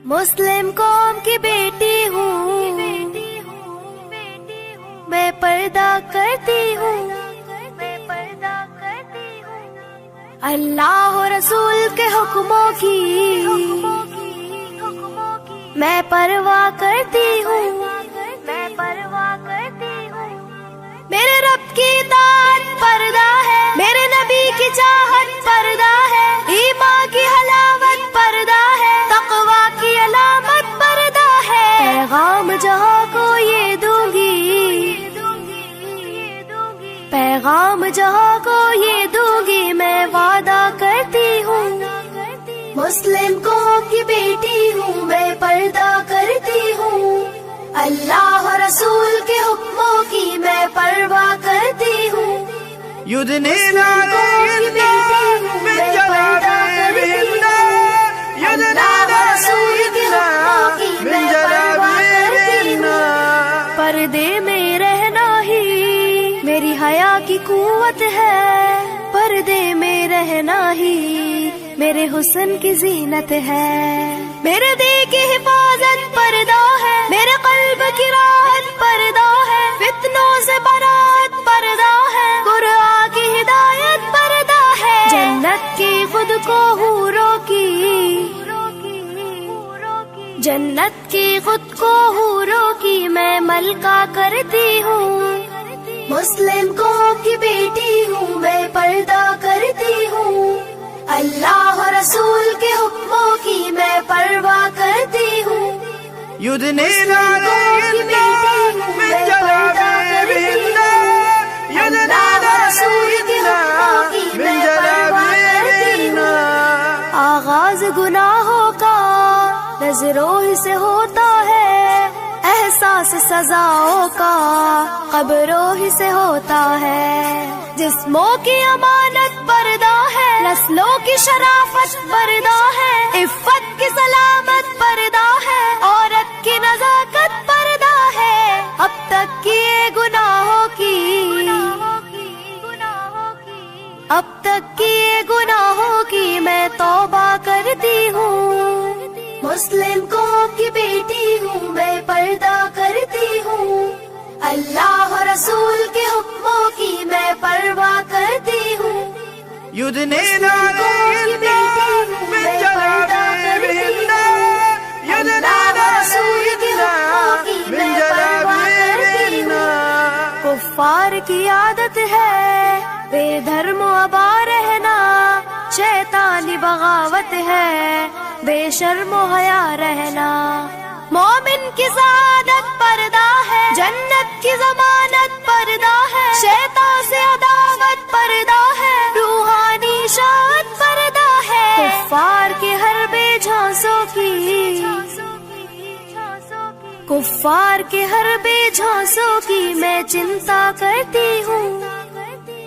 مسلم قوم کی بیٹی ہوں، میں پردہ کرتی ہوں، اللہ و رسول کے حکموں کی میں پرواہ کرتی ہوں، میرے رب کی اطاعت پردہ ہے، میرے نبی کی چاہت پردہ ہے، ایمان کی حلاوت پردہ ہے، تقوی کی علامت پردہ ہے، پیغام جہاں کو یہ دوں گی، پیغام جہاں کو یہ دوں گی، میں وعدہ کرتی ہوں، مسلم قوم کی بیٹی ہوں، میں پردہ کرتی ہوں، اللہ و رسول کے حکموں کی میں پرواہ کرتی ہوں، يدنين عليهن من جلابيبهن يدنين عليهن من جلابيبهن پردے میں رہنا ہی میری حیا کی قوت ہے، پردے میں رہنا ہی میرے حسن کی زینت ہے، میرے دل کی حفاظت پردہ ہے، میرے قلب کی راحت پردہ ہے، فتنوں سے برات پردہ ہے، قرآن کی ہدایت پردہ ہے، جنت کی خود کو حوروں کی، جنت کی خود کو حوروں کی میں ملکہ کرتی ہوں، مسلم قوم کی بیٹی ہوں، میں پردہ کرتی ہوں، اللہ و رسول کے حکموں کی میں پرواہ کرتی ہوں، يدنين عليهن من جلابيبهن يدنين عليهن من جلابيبهن آغاز گناہوں کا نظروں ہی سے ہوتا ہے، احساس سزاؤں کا قبروں ہی سے ہوتا ہے، جسموں کی امانت پردہ ہے، نسلوں کی شرافت پردہ ہے، عفت کی سلامت پردہ ہے، عورت کی نزاکت پردہ ہے، اب تک کیے گناہوں کی، اب تک کیے گناہوں کی میں توبہ کرتی ہوں، مسلم قوم کی بیٹی ہوں، میں پردہ کرتی ہوں، اللہ و رسول کے حکموں کی میں پرواہ کرتی ہوں، يدنين عليهن من جلابيبهن يدنين عليهن من جلابيبهن کفار کی عادت ہے بے دھرم و ابا رہنا، شیطانی بغاوت ہے بے شرم و حیا رہنا، مومن کی سعادت پردہ ہے، جنت کی ضمانت پردہ ہے، شیطان سے عداوت پردہ ہے، روحانی شاعت پردہ ہے، کفار کے ہر بے جھانسوں کی، کفار کے ہر بے جھانسوں کی میں چنتا کرتی ہوں،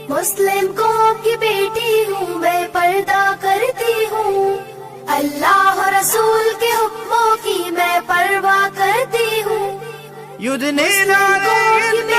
مسلم قوم کی بیٹی ہوں، میں پردہ کرتی ہوں، اللہ و رسول کے حکموں کی میں پرواہ کرتی ہوں، يدنين عليهن